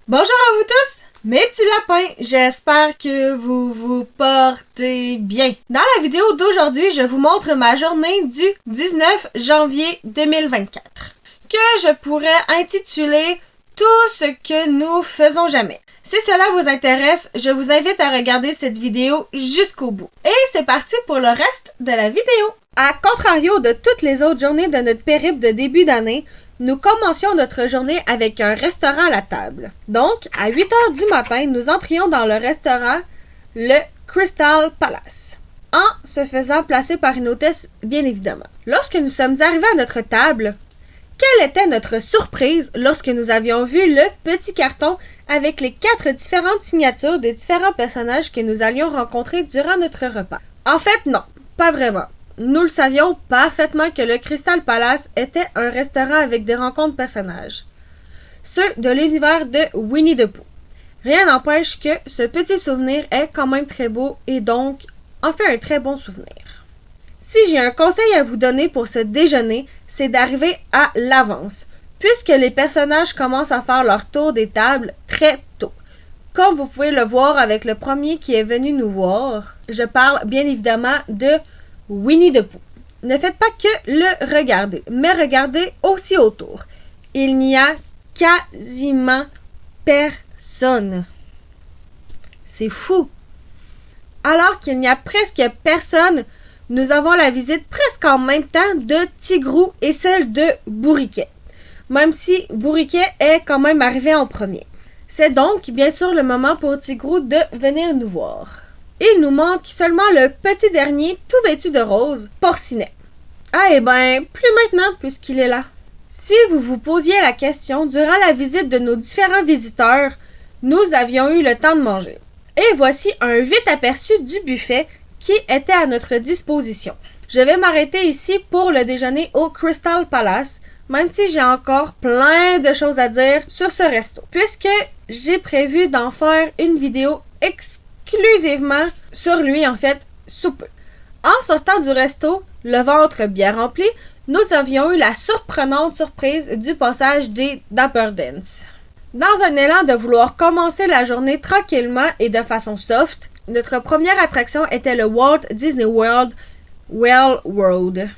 Bonjour à vous tous, mes petits lapins, j'espère que vous vous portez bien. Dans la vidéo d'aujourd'hui, je vous montre ma journée du 19 janvier 2024, que je pourrais intituler « Tout ce que nous faisons jamais ». Si cela vous intéresse, je vous invite à regarder cette vidéo jusqu'au bout. Et c'est parti pour le reste de la vidéo. À contrario de toutes les autres journées de notre périple de début d'année, nous commencions notre journée avec un restaurant à la table. Donc, à 8 heures du matin, nous entrions dans le restaurant, le Crystal Palace, en se faisant placer par une hôtesse, bien évidemment. Lorsque nous sommes arrivés à notre table, quelle était notre surprise lorsque nous avions vu le petit carton avec les 4 différentes signatures des différents personnages que nous allions rencontrer durant notre repas? En fait, non, pas vraiment. Nous le savions parfaitement que le Crystal Palace était un restaurant avec des rencontres personnages. Ceux de l'univers de Winnie the Pooh. Rien n'empêche que ce petit souvenir est quand même très beau et donc en fait un très bon souvenir. Si j'ai un conseil à vous donner pour ce déjeuner, c'est d'arriver à l'avance, puisque les personnages commencent à faire leur tour des tables très tôt. Comme vous pouvez le voir avec le premier qui est venu nous voir, je parle bien évidemment de Winnie the Pooh. Ne faites pas que le regarder, mais regardez aussi autour. Il n'y a quasiment personne. C'est fou. Alors qu'il n'y a presque personne, nous avons la visite presque en même temps de Tigrou et celle de Bourriquet. Même si Bourriquet est quand même arrivé en premier. C'est donc bien sûr le moment pour Tigrou de venir nous voir. Il nous manque seulement le petit dernier, tout vêtu de rose, Porcinet. Ah et ben, plus maintenant puisqu'il est là. Si vous vous posiez la question durant la visite de nos différents visiteurs, nous avions eu le temps de manger. Et voici un vite aperçu du buffet qui était à notre disposition. Je vais m'arrêter ici pour le déjeuner au Crystal Palace, même si j'ai encore plein de choses à dire sur ce resto, puisque j'ai prévu d'en faire une vidéo exclusivement sur lui, en fait, sous peu. En sortant du resto, le ventre bien rempli, nous avions eu la surprenante surprise du passage des Dapper Dance. Dans un élan de vouloir commencer la journée tranquillement et de façon soft, notre première attraction était le Walt Disney World World.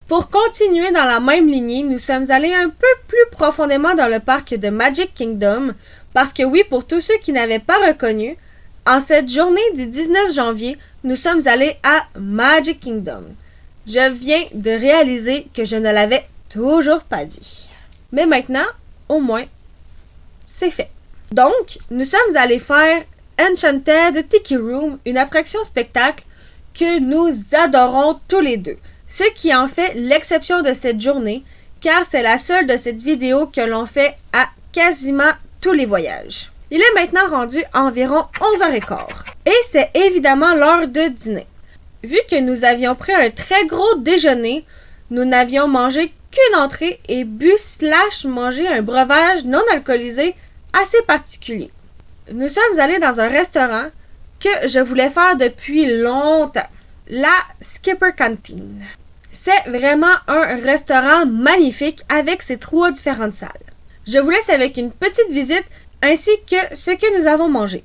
Pour continuer dans la même lignée, nous sommes allés un peu plus profondément dans le parc de Magic Kingdom, parce que oui, pour tous ceux qui n'avaient pas reconnu, en cette journée du 19 janvier, nous sommes allés à Magic Kingdom. Je viens de réaliser que je ne l'avais toujours pas dit. Mais maintenant, au moins, c'est fait. Donc, nous sommes allés faire Enchanted Tiki Room, une attraction spectacle que nous adorons tous les deux. Ce qui en fait l'exception de cette journée, car c'est la seule de cette vidéo que l'on fait à quasiment tous les voyages. Il est maintenant rendu environ 11h15, et c'est évidemment l'heure de dîner. Vu que nous avions pris un très gros déjeuner, nous n'avions mangé qu'une entrée et bu/mangé un breuvage non alcoolisé assez particulier. Nous sommes allés dans un restaurant que je voulais faire depuis longtemps. La Skipper Canteen. C'est vraiment un restaurant magnifique avec ses 3 différentes salles. Je vous laisse avec une petite visite ainsi que ce que nous avons mangé.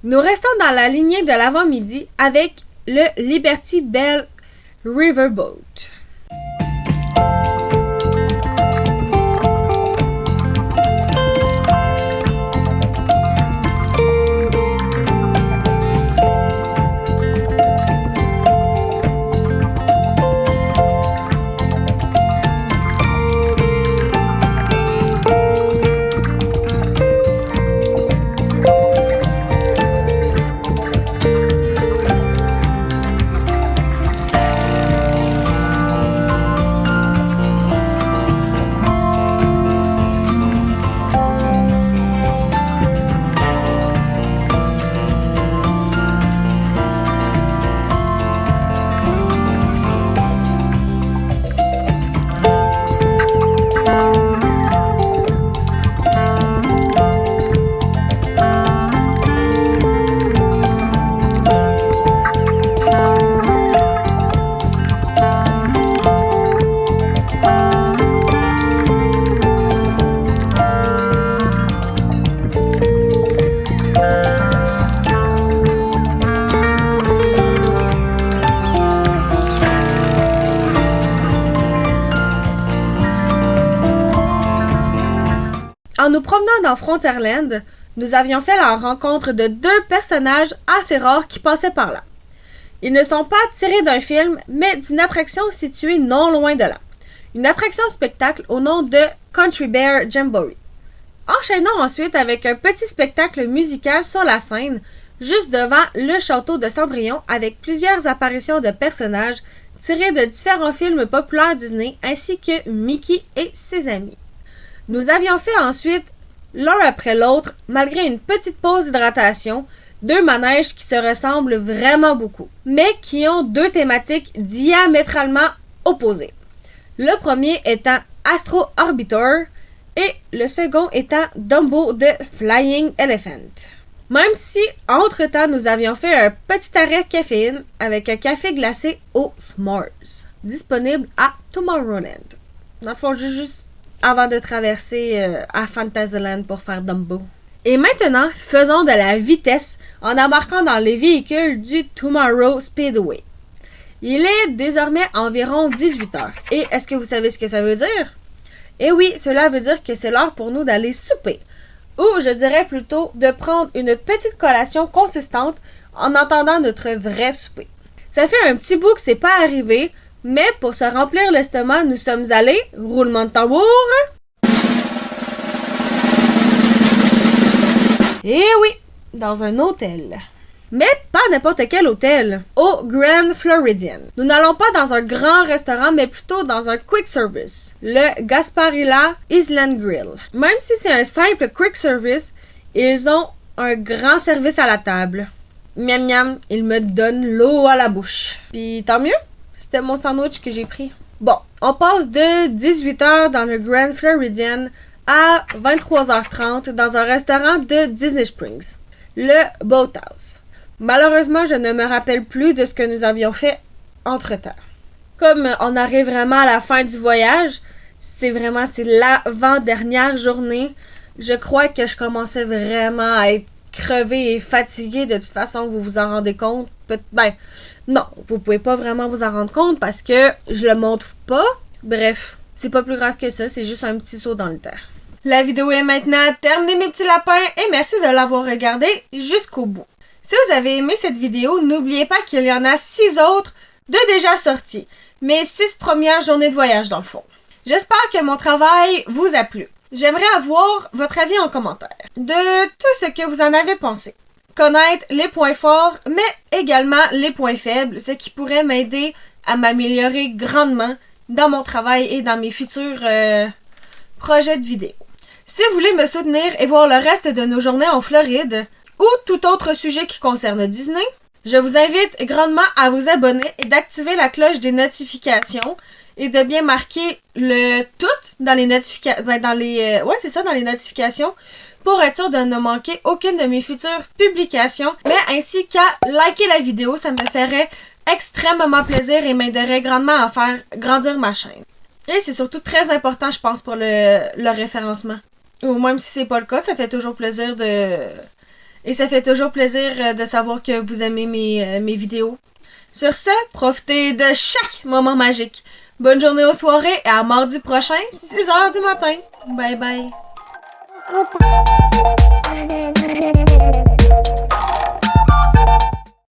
Nous restons dans la lignée de l'avant-midi avec le Liberty Bell Riverboat. En nous promenant dans Frontierland, nous avions fait la rencontre de deux personnages assez rares qui passaient par là. Ils ne sont pas tirés d'un film, mais d'une attraction située non loin de là. Une attraction spectacle au nom de Country Bear Jamboree. Enchaînons ensuite avec un petit spectacle musical sur la scène, juste devant le château de Cendrillon, avec plusieurs apparitions de personnages tirés de différents films populaires Disney, ainsi que Mickey et ses amis. Nous avions fait ensuite, l'un après l'autre, malgré une petite pause d'hydratation, deux manèges qui se ressemblent vraiment beaucoup, mais qui ont deux thématiques diamétralement opposées. Le premier étant Astro Orbiter et le second étant Dumbo de Flying Elephant. Même si, entre-temps, nous avions fait un petit arrêt caféine avec un café glacé au S'mores, disponible à Tomorrowland. Dans le fond, juste avant de traverser à Fantasyland pour faire Dumbo. Et maintenant, faisons de la vitesse en embarquant dans les véhicules du Tomorrow Speedway. Il est désormais environ 18h. Et est-ce que vous savez ce que ça veut dire? Eh oui, cela veut dire que c'est l'heure pour nous d'aller souper. Ou je dirais plutôt de prendre une petite collation consistante en attendant notre vrai souper. Ça fait un petit bout que c'est pas arrivé, mais pour se remplir l'estomac, nous sommes allés, roulement de tambour, et oui, dans un hôtel. Mais pas n'importe quel hôtel, au Grand Floridian. Nous n'allons pas dans un grand restaurant, mais plutôt dans un quick service, le Gasparilla Island Grill. Même si c'est un simple quick service, ils ont un grand service à la table. Miam miam, ils me donnent l'eau à la bouche. Puis tant mieux, c'était mon sandwich que j'ai pris. Bon, on passe de 18h dans le Grand Floridian à 23h30 dans un restaurant de Disney Springs, le Boathouse. Malheureusement, je ne me rappelle plus de ce que nous avions fait entre-temps. Comme on arrive vraiment à la fin du voyage, c'est l'avant-dernière journée, je crois que je commençais vraiment à être crevée et fatiguée. De toute façon, vous vous en rendez compte. Non, vous pouvez pas vraiment vous en rendre compte parce que je le montre pas. Bref, c'est pas plus grave que ça, c'est juste un petit saut dans le temps. La vidéo est maintenant terminée, mes petits lapins, et merci de l'avoir regardé jusqu'au bout. Si vous avez aimé cette vidéo, n'oubliez pas qu'il y en a 6 autres de déjà sorties. Mes 6 premières journées de voyage dans le fond. J'espère que mon travail vous a plu. J'aimerais avoir votre avis en commentaire de tout ce que vous en avez pensé. Connaître les points forts, mais également les points faibles, ce qui pourrait m'aider à m'améliorer grandement dans mon travail et dans mes futurs projets de vidéo. Si vous voulez me soutenir et voir le reste de nos journées en Floride, ou tout autre sujet qui concerne Disney, je vous invite grandement à vous abonner et d'activer la cloche des notifications et de bien marquer le tout dans les notifications, dans les notifications pour être sûr de ne manquer aucune de mes futures publications, mais ainsi qu'à liker la vidéo, ça me ferait extrêmement plaisir et m'aiderait grandement à faire grandir ma chaîne. Et c'est surtout très important, je pense, pour le référencement. Ou même si c'est pas le cas, ça fait toujours plaisir Et ça fait toujours plaisir de savoir que vous aimez mes vidéos. Sur ce, profitez de chaque moment magique. Bonne journée aux soirées et à mardi prochain, 6h du matin. Bye bye.